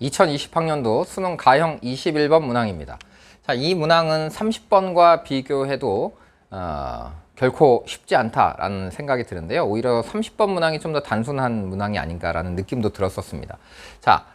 2020학년도 수능 가형 21번 문항입니다. 자, 이 문항은 30번과 비교해도 결코 쉽지 않다라는 생각이 드는데요. 오히려 30번 문항이 좀 더 단순한 문항이 아닌가라는 느낌도 들었었습니다. 자,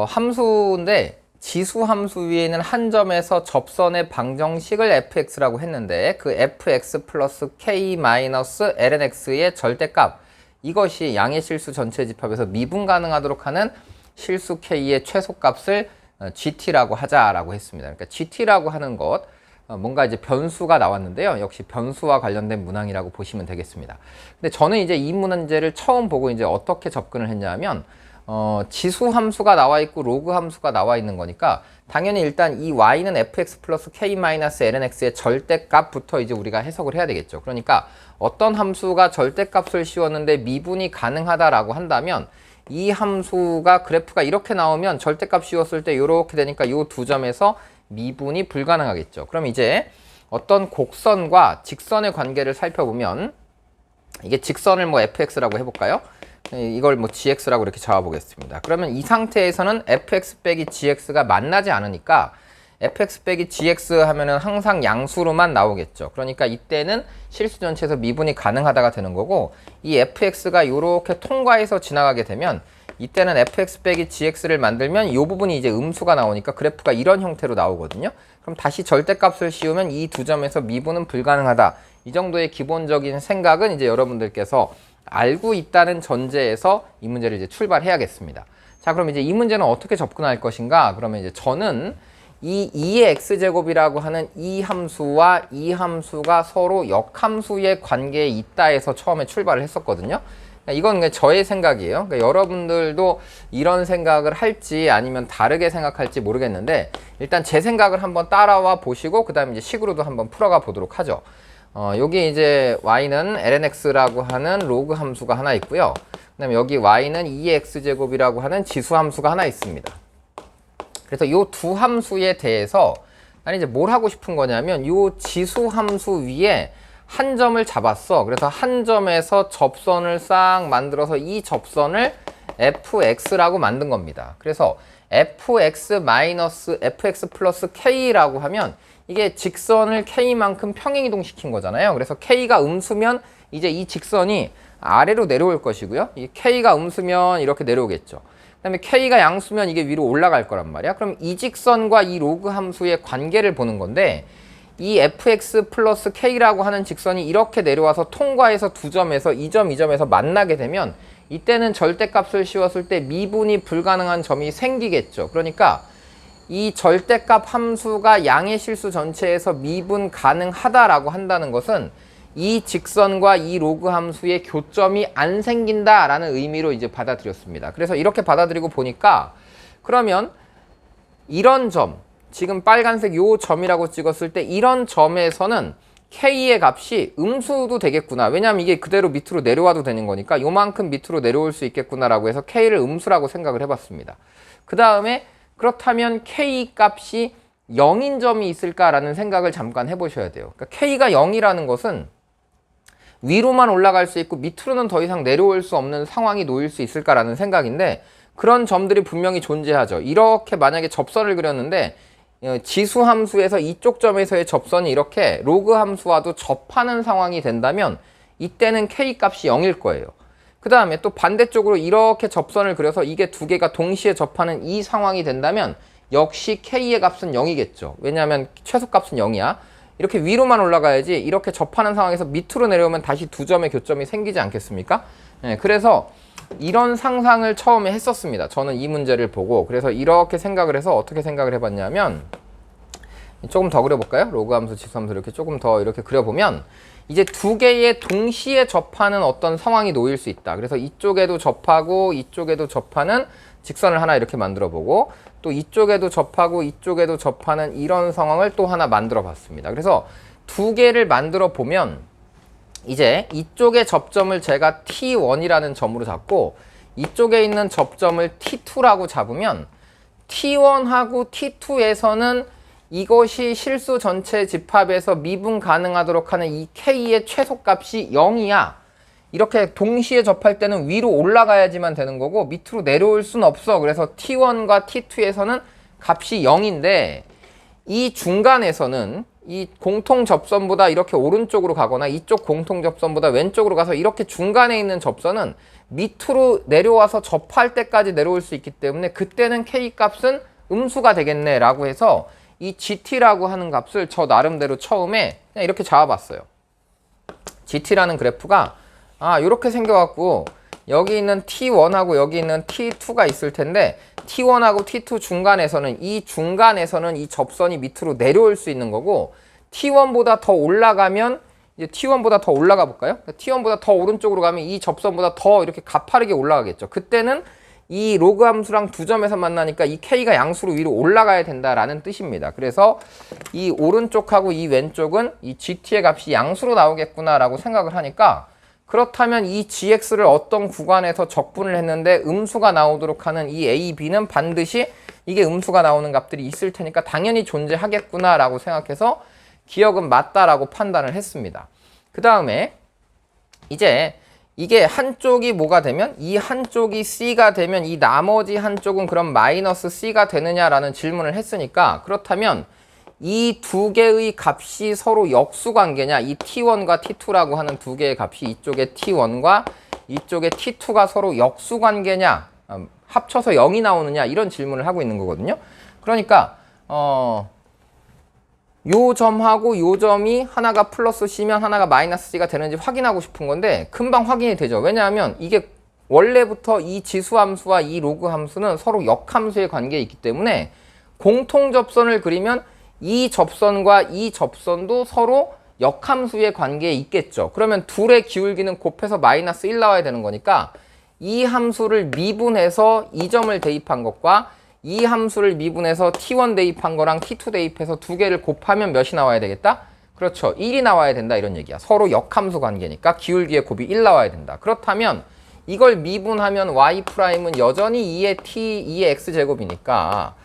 함수인데 지수 함수 위에 있는 한 점에서 접선의 방정식을 fx라고 했는데 그 fx 플러스 k 마이너스 lnx의 절대값, 이것이 양의 실수 전체 집합에서 미분 가능하도록 하는 실수 k의 최소값을 gt라고 하자라고 했습니다. 그러니까 gt라고 하는 것, 뭔가 이제 변수가 나왔는데요. 역시 변수와 관련된 문항이라고 보시면 되겠습니다. 근데 저는 이제 이 문제를 처음 보고 이제 어떻게 접근을 했냐면, 지수 함수가 나와 있고 로그 함수가 나와 있는 거니까 당연히 일단 이 y는 fx 플러스 k 마이너스 lnx의 절대값부터 이제 우리가 해석을 해야 되겠죠. 그러니까 어떤 함수가 절대값을 씌웠는데 미분이 가능하다라고 한다면 이 함수가 그래프가 이렇게 나오면 절대값 씌웠을 때 이렇게 되니까 이 두 점에서 미분이 불가능하겠죠. 그럼 이제 어떤 곡선과 직선의 관계를 살펴보면, 이게 직선을 뭐 fx라고 해볼까요? 이걸 뭐 gx라고 이렇게 잡아보겠습니다. 그러면 이 상태에서는 fx 빼기 gx가 만나지 않으니까 fx 빼기 gx 하면은 항상 양수로만 나오겠죠. 그러니까 이때는 실수 전체에서 미분이 가능하다가 되는 거고, 이 fx가 이렇게 통과해서 지나가게 되면 이때는 fx 빼기 gx를 만들면 이 부분이 이제 음수가 나오니까 그래프가 이런 형태로 나오거든요. 그럼 다시 절대값을 씌우면 이 두 점에서 미분은 불가능하다. 이 정도의 기본적인 생각은 이제 여러분들께서 알고 있다는 전제에서 이 문제를 이제 출발해야겠습니다. 자, 그럼 이제 이 문제는 어떻게 접근할 것인가? 그러면 이제 저는 이 2의 x제곱이라고 하는 이 함수와 이 함수가 서로 역함수의 관계에 있다 해서 처음에 출발을 했었거든요. 이건 저의 생각이에요. 그러니까 여러분들도 이런 생각을 할지 아니면 다르게 생각할지 모르겠는데, 일단 제 생각을 한번 따라와 보시고 그 다음에 이제 식으로도 한번 풀어가 보도록 하죠. 여기 이제 y는 lnx라고 하는 로그 함수가 하나 있고요. 그 다음에 여기 y는 2x제곱이라고 하는 지수 함수가 하나 있습니다. 그래서 이 두 함수에 대해서 나는 이제 뭘 하고 싶은 거냐면, 이 지수 함수 위에 한 점을 잡았어. 그래서 한 점에서 접선을 싹 만들어서 이 접선을 fx라고 만든 겁니다. 그래서 fx 플러스 k라고 하면 이게 직선을 k만큼 평행이동 시킨 거잖아요. 그래서 k가 음수면 이제 이 직선이 아래로 내려올 것이고요. 이 k가 음수면 이렇게 내려오겠죠. 그 다음에 k가 양수면 이게 위로 올라갈 거란 말이야. 그럼 이 직선과 이 로그 함수의 관계를 보는 건데, 이 fx 플러스 k라고 하는 직선이 이렇게 내려와서 통과해서 두 점에서 이 점에서 만나게 되면 이때는 절대값을 씌웠을 때 미분이 불가능한 점이 생기겠죠. 그러니까 이 절대값 함수가 양의 실수 전체에서 미분 가능하다라고 한다는 것은 이 직선과 이 로그 함수의 교점이 안 생긴다라는 의미로 이제 받아들였습니다. 그래서 이렇게 받아들이고 보니까, 그러면 이런 점, 지금 빨간색 요 점이라고 찍었을 때 이런 점에서는 k의 값이 음수도 되겠구나. 왜냐하면 이게 그대로 밑으로 내려와도 되는 거니까 요만큼 밑으로 내려올 수 있겠구나라고 해서 k를 음수라고 생각을 해봤습니다. 그 다음에 그렇다면 k 값이 0인 점이 있을까라는 생각을 잠깐 해보셔야 돼요. 그러니까 k가 0이라는 것은 위로만 올라갈 수 있고 밑으로는 더 이상 내려올 수 없는 상황이 놓일 수 있을까라는 생각인데, 그런 점들이 분명히 존재하죠. 이렇게 만약에 접선을 그렸는데 지수 함수에서 이쪽 점에서의 접선이 이렇게 로그 함수와도 접하는 상황이 된다면 이때는 k 값이 0일 거예요. 그 다음에 또 반대쪽으로 이렇게 접선을 그려서 이게 두 개가 동시에 접하는 이 상황이 된다면 역시 k의 값은 0이겠죠. 왜냐하면 최소값은 0이야. 이렇게 위로만 올라가야지 이렇게 접하는 상황에서 밑으로 내려오면 다시 두 점의 교점이 생기지 않겠습니까? 네, 그래서 이런 상상을 처음에 했었습니다. 저는 이 문제를 보고. 그래서 이렇게 생각을 해서 어떻게 생각을 해봤냐면, 조금 더 그려볼까요? 로그 함수, 지수 함수 이렇게 조금 더 이렇게 그려보면 이제 두 개의 동시에 접하는 어떤 상황이 놓일 수 있다. 그래서 이쪽에도 접하고 이쪽에도 접하는 직선을 하나 이렇게 만들어 보고, 또 이쪽에도 접하고 이쪽에도 접하는 이런 상황을 또 하나 만들어 봤습니다. 그래서 두 개를 만들어 보면 이제 이쪽의 접점을 제가 T1이라는 점으로 잡고 이쪽에 있는 접점을 T2라고 잡으면 T1하고 T2에서는 이것이 실수 전체 집합에서 미분 가능하도록 하는 이 K의 최소값이 0이야. 이렇게 동시에 접할 때는 위로 올라가야지만 되는 거고 밑으로 내려올 순 없어. 그래서 T1과 T2에서는 값이 0인데 이 중간에서는 이 공통 접선보다 이렇게 오른쪽으로 가거나 이쪽 공통 접선보다 왼쪽으로 가서 이렇게 중간에 있는 접선은 밑으로 내려와서 접할 때까지 내려올 수 있기 때문에 그때는 K 값은 음수가 되겠네 라고 해서 이 GT라고 하는 값을 저 나름대로 처음에 그냥 이렇게 잡아봤어요. GT라는 그래프가 이렇게 생겨갖고 여기 있는 T1하고 여기 있는 T2가 있을 텐데 T1하고 T2 중간에서는 이 접선이 밑으로 내려올 수 있는 거고 T1보다 더 올라가면 이제 T1보다 더 올라가 볼까요? T1보다 더 오른쪽으로 가면 이 접선보다 더 이렇게 가파르게 올라가겠죠. 그때는 이 로그 함수랑 두 점에서 만나니까 이 K가 양수로 위로 올라가야 된다라는 뜻입니다. 그래서 이 오른쪽하고 이 왼쪽은 이 GT의 값이 양수로 나오겠구나라고 생각을 하니까 그렇다면 이 GX를 어떤 구간에서 적분을 했는데 음수가 나오도록 하는 이 A, B는 반드시 이게 음수가 나오는 값들이 있을 테니까 당연히 존재하겠구나라고 생각해서 기억은 맞다라고 판단을 했습니다. 그 다음에 이제 이게 한쪽이 뭐가 되면 이 한쪽이 C가 되면 이 나머지 한쪽은 그럼 마이너스 C가 되느냐라는 질문을 했으니까 그렇다면 이 두 개의 값이 서로 역수관계냐 이 T1과 T2라고 하는 두 개의 값이 이쪽에 T1과 이쪽에 T2가 서로 역수관계냐 합쳐서 0이 나오느냐 이런 질문을 하고 있는 거거든요. 그러니까 요 점하고 요 점이 하나가 플러스 C면 하나가 마이너스 C가 되는지 확인하고 싶은 건데 금방 확인이 되죠. 왜냐하면 이게 원래부터 이 지수함수와 이 로그 함수는 서로 역함수의 관계에 있기 때문에 공통 접선을 그리면 이 접선과 이 접선도 서로 역함수의 관계에 있겠죠. 그러면 둘의 기울기는 곱해서 마이너스 1 나와야 되는 거니까 이 함수를 미분해서 이 점을 대입한 것과 이 함수를 미분해서 T1 대입한 거랑 T2 대입해서 두 개를 곱하면 몇이 나와야 되겠다? 그렇죠. 1이 나와야 된다 이런 얘기야. 서로 역함수 관계니까 기울기의 곱이 1 나와야 된다. 그렇다면 이걸 미분하면 Y'은 여전히 2의 T, 2의 X제곱이니까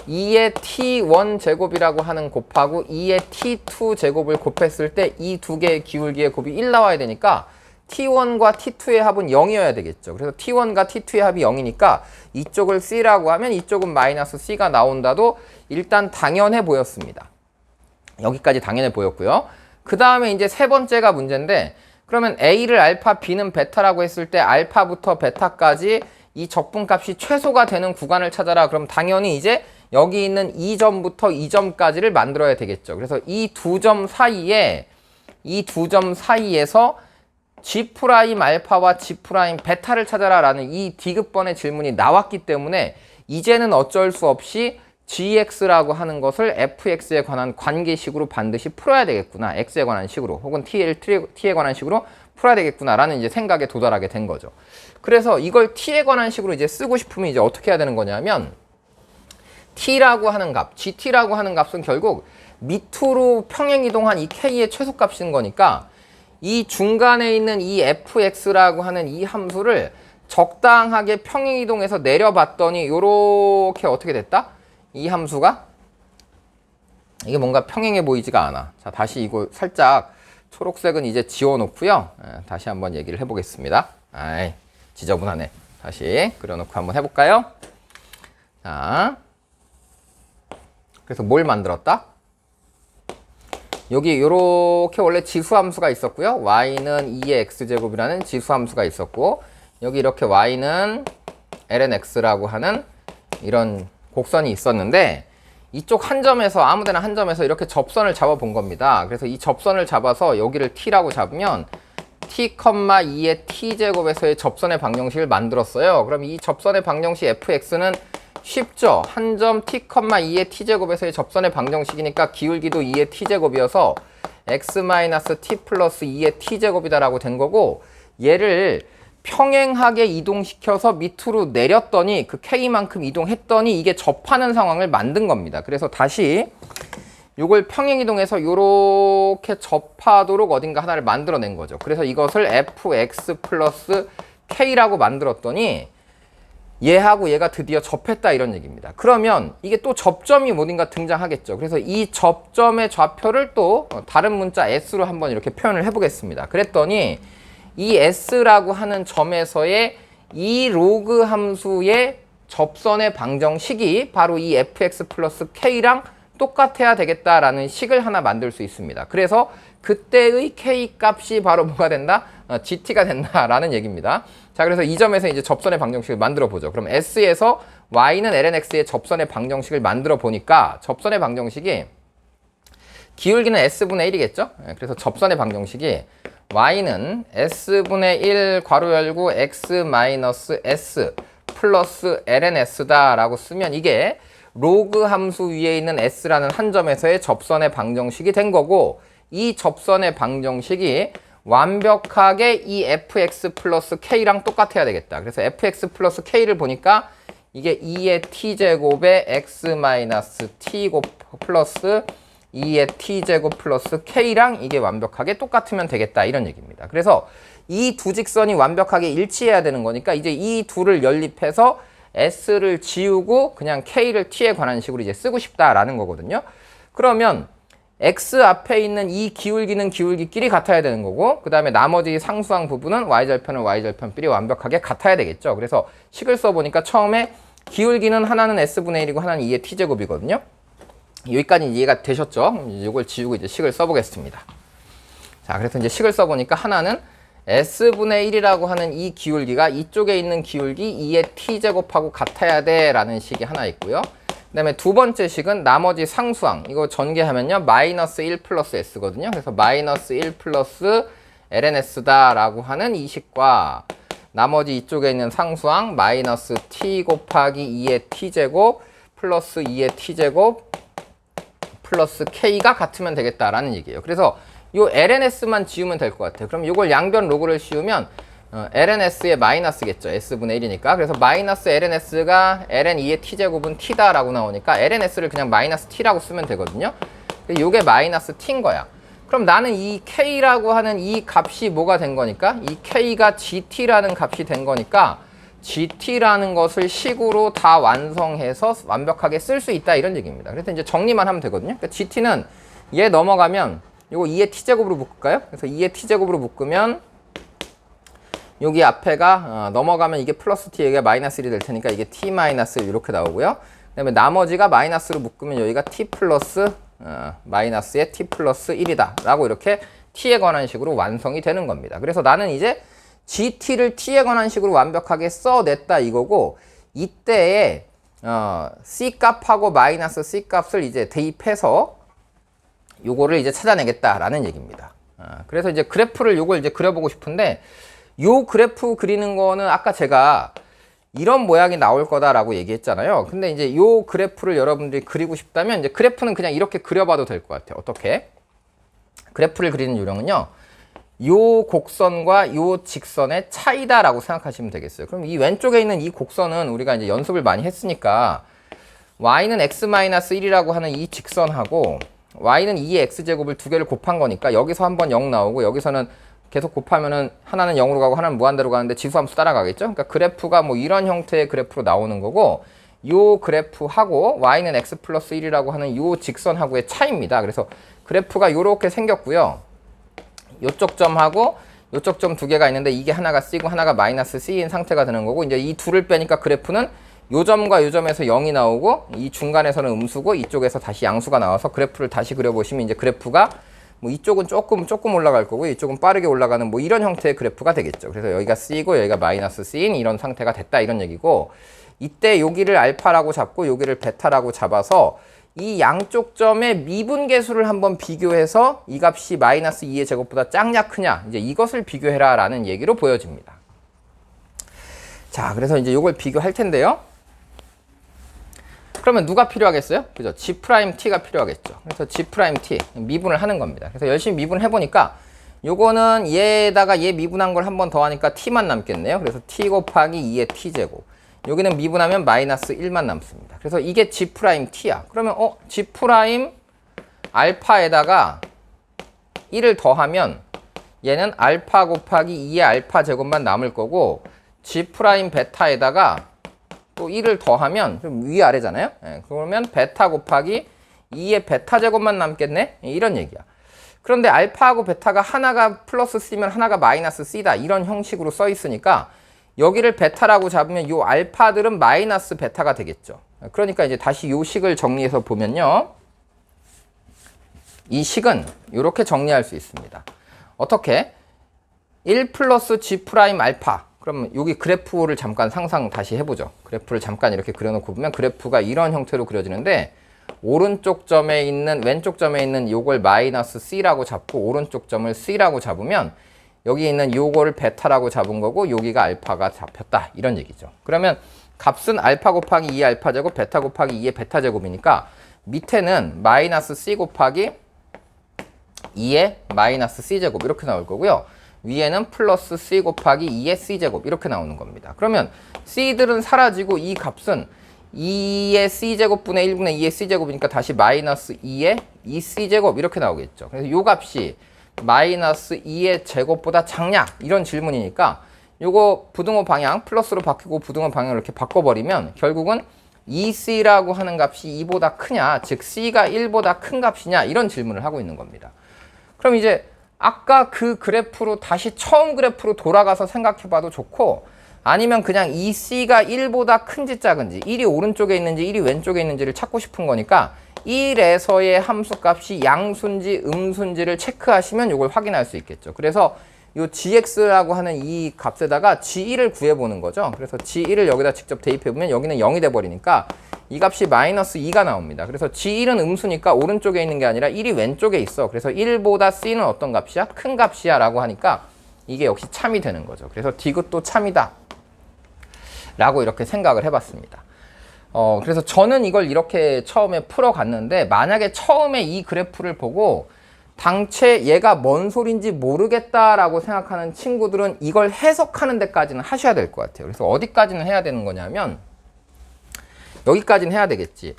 2의 T1 제곱이라고 하는 곱하고 2의 T2 제곱을 곱했을 때 이 두 개의 기울기의 곱이 1 나와야 되니까 T1과 T2의 합은 0이어야 되겠죠. 그래서 T1과 T2의 합이 0이니까 이쪽을 C라고 하면 이쪽은 마이너스 C가 나온다도 일단 당연해 보였습니다. 여기까지 당연해 보였고요. 그 다음에 이제 세 번째가 문제인데 그러면 A를 알파, B는 베타라고 했을 때 알파부터 베타까지 이 적분값이 최소가 되는 구간을 찾아라. 그럼 당연히 이제 여기 있는 이 점부터 이 점까지를 만들어야 되겠죠. 그래서 이 두 점 사이에서 G' 알파와 G' 베타를 찾아라 라는 이 D급번의 질문이 나왔기 때문에 이제는 어쩔 수 없이 GX라고 하는 것을 FX에 관한 관계식으로 반드시 풀어야 되겠구나. X에 관한 식으로 혹은 T에 관한 식으로 풀어야 되겠구나 라는 이제 생각에 도달하게 된 거죠. 그래서 이걸 T에 관한 식으로 이제 쓰고 싶으면 이제 어떻게 해야 되는 거냐면 T라고 하는 값, GT라고 하는 값은 결국 밑으로 평행이동한 이 K의 최소값인 거니까 이 중간에 있는 이 fx라고 하는 이 함수를 적당하게 평행이동해서 내려봤더니 요렇게 어떻게 됐다? 이 함수가 이게 뭔가 평행해 보이지가 않아. 자, 다시 이거 살짝 초록색은 이제 지워놓고요. 다시 한번 얘기를 해보겠습니다. 아이, 지저분하네. 다시 그려놓고 한번 해볼까요? 자, 그래서 뭘 만들었다? 여기 요렇게 원래 지수함수가 있었고요. y는 2의 x제곱이라는 지수함수가 있었고 여기 이렇게 y는 ln x라고 하는 이런 곡선이 있었는데 이쪽 한 점에서 아무데나 한 점에서 이렇게 접선을 잡아 본 겁니다. 그래서 이 접선을 잡아서 여기를 t라고 잡으면 t, 2의 t제곱에서의 접선의 방정식을 만들었어요. 그럼 이 접선의 방정식 fx는 쉽죠. 한 점 t, 2의 t제곱에서의 접선의 방정식이니까 기울기도 2의 t제곱이어서 x-t 플러스 2의 t제곱이다 라고 된 거고 얘를 평행하게 이동시켜서 밑으로 내렸더니 그 k만큼 이동했더니 이게 접하는 상황을 만든 겁니다. 그래서 다시 요걸 평행이동해서 요렇게 접하도록 어딘가 하나를 만들어낸 거죠. 그래서 이것을 fx 플러스 k라고 만들었더니 얘하고 얘가 드디어 접했다 이런 얘기입니다. 그러면 이게 또 접점이 어딘가 등장하겠죠. 그래서 이 접점의 좌표를 또 다른 문자 s로 한번 이렇게 표현을 해보겠습니다. 그랬더니 이 s라고 하는 점에서의 이 로그 함수의 접선의 방정식이 바로 이 fx 플러스 k랑 똑같아야 되겠다라는 식을 하나 만들 수 있습니다. 그래서 그때의 k 값이 바로 뭐가 된다? gt가 된다라는 얘기입니다. 자, 그래서 이 점에서 이제 접선의 방정식을 만들어 보죠. 그럼 s에서 y는 lnx의 접선의 방정식을 만들어 보니까 접선의 방정식이 기울기는 s분의 1이겠죠? 그래서 접선의 방정식이 y는 s분의 1 괄호 열고 x 마이너스 s 플러스 lns다 라고 쓰면 이게 로그 함수 위에 있는 s라는 한 점에서의 접선의 방정식이 된 거고, 이 접선의 방정식이 완벽하게 이 fx 플러스 k랑 똑같아야 되겠다. 그래서 fx 플러스 k를 보니까 이게 2의 t제곱에 x 마이너스 t 플러스 2의 t제곱 플러스 k랑 이게 완벽하게 똑같으면 되겠다, 이런 얘기입니다. 그래서 이 두 직선이 완벽하게 일치해야 되는 거니까 이제 이 둘을 연립해서 s를 지우고 그냥 k를 t에 관한 식으로 이제 쓰고 싶다라는 거거든요. 그러면 x 앞에 있는 이 기울기는 기울기끼리 같아야 되는 거고, 그 다음에 나머지 상수항 부분은 y절편은 y절편끼리 완벽하게 같아야 되겠죠. 그래서 식을 써보니까 처음에 기울기는 하나는 s분의 1이고 하나는 2의 t제곱이거든요. 여기까지 이해가 되셨죠? 이걸 지우고 이제 식을 써보겠습니다. 자, 그래서 이제 식을 써보니까 하나는 s분의 1이라고 하는 이 기울기가 이쪽에 있는 기울기 2의 t제곱하고 같아야 돼 라는 식이 하나 있고요. 그 다음에 두 번째 식은 나머지 상수항, 이거 전개하면요 마이너스 1 플러스 s거든요. 그래서 마이너스 1 플러스 lns다 라고 하는 이 식과 나머지 이쪽에 있는 상수항 마이너스 t 곱하기 2의 t제곱 플러스 2의 t제곱 플러스 k가 같으면 되겠다라는 얘기예요. 그래서 요 lns만 지우면 될 것 같아요. 그럼 이걸 양변 로그를 씌우면 lns의 마이너스겠죠. s분의 1이니까. 그래서 마이너스 lns가 ln 2의 t제곱은 t다라고 나오니까 lns를 그냥 마이너스 t라고 쓰면 되거든요. 요게 마이너스 t인 거야. 그럼 나는 이 k라고 하는 이 값이 뭐가 된 거니까, 이 k가 gt라는 값이 된 거니까 gt라는 것을 식으로 다 완성해서 완벽하게 쓸 수 있다, 이런 얘기입니다. 그래서 이제 정리만 하면 되거든요. 그러니까 gt는 얘 넘어가면 요거 2의 t제곱으로 묶을까요? 그래서 2의 t제곱으로 묶으면 여기 앞에가 넘어가면 이게 플러스 t, 여기가 마이너스 1이 될 테니까 이게 t 마이너스 이렇게 나오고요. 그 다음에 나머지가 마이너스로 묶으면 여기가 t 플러스 마이너스의 t 플러스 1이다 라고 이렇게 t에 관한 식으로 완성이 되는 겁니다. 그래서 나는 이제 gt를 t에 관한 식으로 완벽하게 써냈다 이거고, 이때에 c 값하고 마이너스 c 값을 이제 대입해서 요거를 이제 찾아내겠다라는 얘기입니다. 그래서 이제 그래프를 요걸 이제 그려보고 싶은데, 요 그래프 그리는 거는 아까 제가 이런 모양이 나올 거다라고 얘기했잖아요. 근데 이제 요 그래프를 여러분들이 그리고 싶다면 이제 그래프는 그냥 이렇게 그려봐도 될 것 같아요. 어떻게? 그래프를 그리는 요령은요, 요 곡선과 요 직선의 차이다라고 생각하시면 되겠어요. 그럼 이 왼쪽에 있는 이 곡선은 우리가 이제 연습을 많이 했으니까 y는 x-1이라고 하는 이 직선하고 y는 2의 x제곱을 두 개를 곱한 거니까 여기서 한번 0 나오고 여기서는 계속 곱하면은 하나는 0으로 가고 하나는 무한대로 가는데 지수함수 따라가겠죠. 그러니까 그래프가 뭐 이런 형태의 그래프로 나오는 거고, 요 그래프하고 y는 x 플러스 1이라고 하는 요 직선하고의 차이입니다. 그래서 그래프가 요렇게 생겼고요. 요쪽 점하고 요쪽 점 두 개가 있는데 이게 하나가 C고 하나가 마이너스 C인 상태가 되는 거고, 이제 이 둘을 빼니까 그래프는 요 점과 요 점에서 0이 나오고 이 중간에서는 음수고 이쪽에서 다시 양수가 나와서 그래프를 다시 그려보시면 이제 그래프가 뭐 이쪽은 조금 올라갈 거고 이쪽은 빠르게 올라가는 뭐 이런 형태의 그래프가 되겠죠. 그래서 여기가 C고 여기가 마이너스 C인 이런 상태가 됐다, 이런 얘기고, 이때 여기를 알파라고 잡고 여기를 베타라고 잡아서 이 양쪽 점의 미분계수를 한번 비교해서 이 값이 마이너스 2의 제곱보다 작냐 크냐, 이제 이것을 비교해라 라는 얘기로 보여집니다. 자, 그래서 이제 이걸 비교할 텐데요. 그러면 누가 필요하겠어요? 그죠? G'T가 필요하겠죠. 그래서 G'T 미분을 하는 겁니다. 그래서 열심히 미분을 해보니까 요거는 얘에다가 얘 미분한 걸 한 번 더 하니까 T만 남겠네요. 그래서 T 곱하기 2의 T제곱. 여기는 미분하면 마이너스 1만 남습니다. 그래서 이게 G'T야. 그러면 G' 알파에다가 1을 더하면 얘는 알파 곱하기 2의 알파 제곱만 남을 거고, G' 베타에다가 또 1을 더하면 좀 위아래잖아요. 그러면 베타 곱하기 2의 베타 제곱만 남겠네, 이런 얘기야. 그런데 알파하고 베타가 하나가 플러스 C면 하나가 마이너스 C다. 이런 형식으로 써 있으니까 여기를 베타라고 잡으면 요 알파들은 마이너스 베타가 되겠죠. 그러니까 이제 다시 요 식을 정리해서 보면요. 이 식은 이렇게 정리할 수 있습니다. 어떻게? 1 플러스 G 프라임 알파. 그러면 여기 그래프를 잠깐 상상 다시 해보죠. 그래프를 잠깐 이렇게 그려놓고 보면 그래프가 이런 형태로 그려지는데 오른쪽 점에 있는 왼쪽 점에 있는 요걸 마이너스 C라고 잡고 오른쪽 점을 C라고 잡으면 여기 있는 요거를 베타라고 잡은 거고 여기가 알파가 잡혔다. 이런 얘기죠. 그러면 값은 알파 곱하기 2의 알파 제곱 베타 곱하기 2의 베타 제곱이니까 밑에는 마이너스 C 곱하기 2의 마이너스 C 제곱 이렇게 나올 거고요. 위에는 플러스 C 곱하기 2의 C 제곱 이렇게 나오는 겁니다. 그러면 C들은 사라지고 이 값은 2의 C 제곱분의 1분의 2의 C 제곱이니까 다시 마이너스 2의 2C 제곱 이렇게 나오겠죠. 그래서 요 값이 마이너스 2의 제곱보다 작냐? 이런 질문이니까 요거 부등호 방향 플러스로 바뀌고 부등호 방향을 이렇게 바꿔버리면 결국은 2C라고 하는 값이 2보다 크냐? 즉 C가 1보다 큰 값이냐? 이런 질문을 하고 있는 겁니다. 그럼 이제 아까 그 그래프로 다시 처음 그래프로 돌아가서 생각해봐도 좋고 아니면 그냥 이 C가 1보다 큰지 작은지 1이 오른쪽에 있는지 1이 왼쪽에 있는지를 찾고 싶은 거니까 1에서의 함수값이 양수인지 음수인지를 체크하시면 이걸 확인할 수 있겠죠. 그래서 이 gx라고 하는 이 값에다가 g1을 구해보는 거죠. 그래서 g1을 여기다 직접 대입해보면 여기는 0이 돼버리니까 이 값이 마이너스 2가 나옵니다. 그래서 g1은 음수니까 오른쪽에 있는 게 아니라 1이 왼쪽에 있어. 그래서 1보다 c는 어떤 값이야? 큰 값이야 라고 하니까 이게 역시 참이 되는 거죠. 그래서 디귿도 참이다 라고 이렇게 생각을 해봤습니다. 그래서 저는 이걸 이렇게 처음에 풀어갔는데 만약에 처음에 이 그래프를 보고 당최 얘가 뭔 소린지 모르겠다라고 생각하는 친구들은 이걸 해석하는 데까지는 하셔야 될 것 같아요. 그래서 어디까지는 해야 되는 거냐면 여기까지는 해야 되겠지.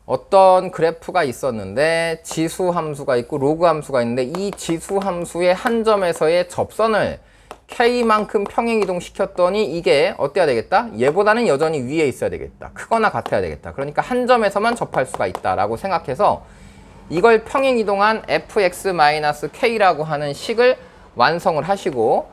어떤 그래프가 있었는데 지수 함수가 있고 로그 함수가 있는데 이 지수 함수의 한 점에서의 접선을 K만큼 평행이동 시켰더니 이게 어때야 되겠다? 얘보다는 여전히 위에 있어야 되겠다. 크거나 같아야 되겠다. 그러니까 한 점에서만 접할 수가 있다라고 생각해서 이걸 평행이동한 fx-k라고 하는 식을 완성을 하시고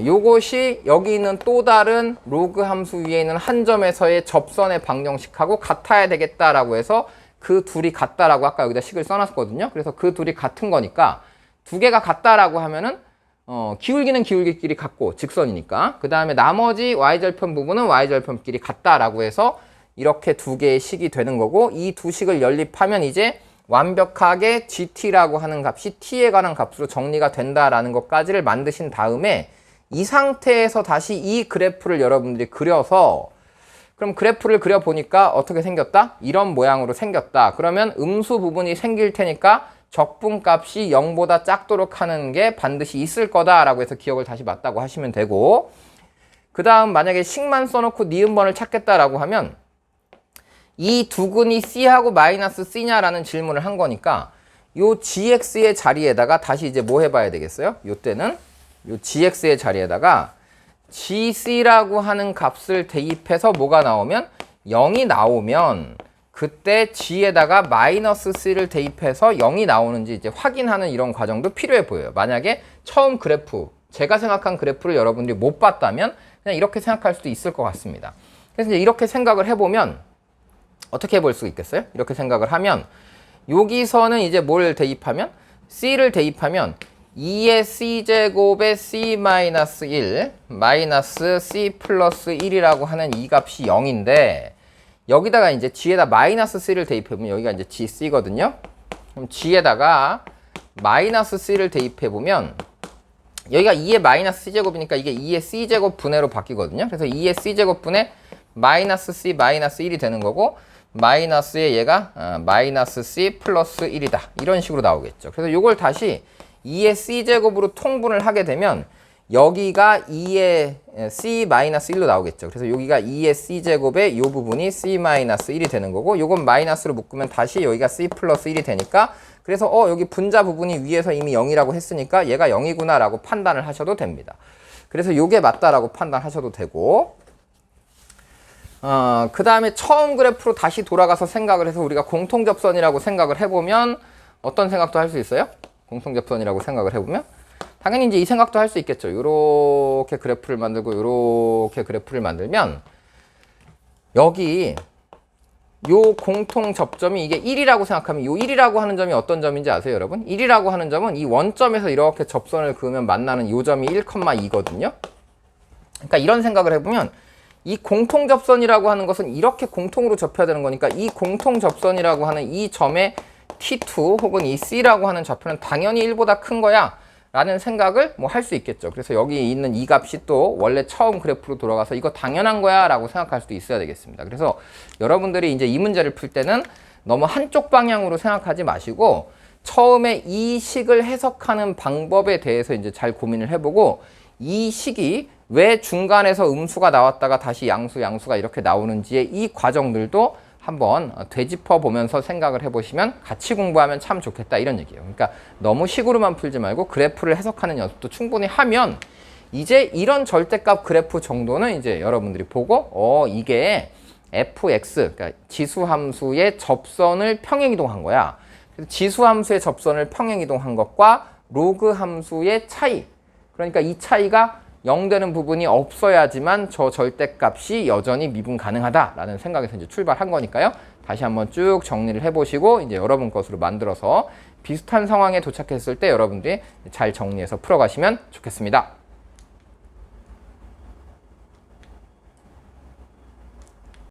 요것이 여기 있는 또 다른 로그 함수 위에 있는 한 점에서의 접선의 방정식하고 같아야 되겠다라고 해서 그 둘이 같다라고 아까 여기다 식을 써놨거든요. 그래서 그 둘이 같은 거니까 두 개가 같다라고 하면은 기울기는 기울기끼리 같고 직선이니까 그 다음에 나머지 y절편 부분은 y절편끼리 같다라고 해서 이렇게 두 개의 식이 되는 거고 이 두 식을 연립하면 이제 완벽하게 gt라고 하는 값이 t에 관한 값으로 정리가 된다라는 것까지를 만드신 다음에 이 상태에서 다시 이 그래프를 여러분들이 그려서 그럼 그래프를 그려보니까 어떻게 생겼다? 이런 모양으로 생겼다. 그러면 음수 부분이 생길 테니까 적분값이 0보다 작도록 하는 게 반드시 있을 거다라고 해서 기억을 다시 맞다고 하시면 되고 그 다음 만약에 식만 써놓고 니은번을 찾겠다라고 하면 이 두근이 C하고 마이너스 C냐라는 질문을 한 거니까 요 GX의 자리에다가 다시 이제 뭐 해봐야 되겠어요? 요때는 요 GX의 자리에다가 GC라고 하는 값을 대입해서 뭐가 나오면 0이 나오면 그때 G에다가 마이너스 C를 대입해서 0이 나오는지 이제 확인하는 이런 과정도 필요해 보여요. 만약에 처음 그래프, 제가 생각한 그래프를 여러분들이 못 봤다면 그냥 이렇게 생각할 수도 있을 것 같습니다. 그래서 이제 이렇게 생각을 해보면 어떻게 볼 수 있겠어요? 이렇게 생각을 하면 여기서는 이제 뭘 대입하면 C를 대입하면 2의 C제곱에 C-1 마이너스 C 플러스 1이라고 하는 이 값이 0인데 여기다가 이제 G에다 마이너스 C를 대입해보면 여기가 이제 GC거든요. 그럼 G에다가 마이너스 C를 대입해보면 여기가 2의 마이너스 C제곱이니까 이게 2의 C제곱 분해로 바뀌거든요. 그래서 2의 C제곱 분해 마이너스 C 마이너스 1이 되는 거고 마이너스에 얘가 마이너스 C 플러스 1이다. 이런 식으로 나오겠죠. 그래서 이걸 다시 2의 C제곱으로 통분을 하게 되면 여기가 2의 C-1로 나오겠죠. 그래서 여기가 2의 C제곱의 이 부분이 C-1이 되는 거고 요건 마이너스로 묶으면 다시 여기가 C 플러스 1이 되니까 그래서 여기 분자 부분이 위에서 이미 0이라고 했으니까 얘가 0이구나 라고 판단을 하셔도 됩니다. 그래서 요게 맞다라고 판단하셔도 되고 그 다음에 처음 그래프로 다시 돌아가서 생각을 해서 우리가 공통접선이라고 생각을 해보면 어떤 생각도 할 수 있어요? 공통접선이라고 생각을 해보면 당연히 이제 이 생각도 할 수 있겠죠. 요렇게 그래프를 만들고 요렇게 그래프를 만들면 여기 요 공통 접점이 이게 1이라고 생각하면 요 1이라고 하는 점이 어떤 점인지 아세요, 여러분? 1이라고 하는 점은 이 원점에서 이렇게 접선을 그으면 만나는 요 점이 1,2거든요. 그러니까 이런 생각을 해보면 이 공통 접선이라고 하는 것은 이렇게 공통으로 접혀야 되는 거니까 이 공통 접선이라고 하는 이 점의 T2 혹은 이 C라고 하는 좌표는 당연히 1보다 큰 거야 라는 생각을 뭐 할 수 있겠죠. 그래서 여기 있는 이 값이 또 원래 처음 그래프로 돌아가서 이거 당연한 거야 라고 생각할 수도 있어야 되겠습니다. 그래서 여러분들이 이제 이 문제를 풀 때는 너무 한쪽 방향으로 생각하지 마시고 처음에 이 식을 해석하는 방법에 대해서 이제 잘 고민을 해보고 이 식이 왜 중간에서 음수가 나왔다가 다시 양수가 이렇게 나오는지의 이 과정들도 한번 되짚어 보면서 생각을 해보시면 같이 공부하면 참 좋겠다 이런 얘기예요. 그러니까 너무 식으로만 풀지 말고 그래프를 해석하는 연습도 충분히 하면 이제 이런 절대값 그래프 정도는 이제 여러분들이 보고 이게 fx, 그러니까 지수함수의 접선을 평행이동한 거야. 그래서 지수함수의 접선을 평행이동한 것과 로그 함수의 차이, 그러니까 이 차이가 0 되는 부분이 없어야지만 저 절대값이 여전히 미분 가능하다라는 생각에서 이제 출발한 거니까요. 다시 한번 쭉 정리를 해보시고 이제 여러분 것으로 만들어서 비슷한 상황에 도착했을 때 여러분들이 잘 정리해서 풀어가시면 좋겠습니다.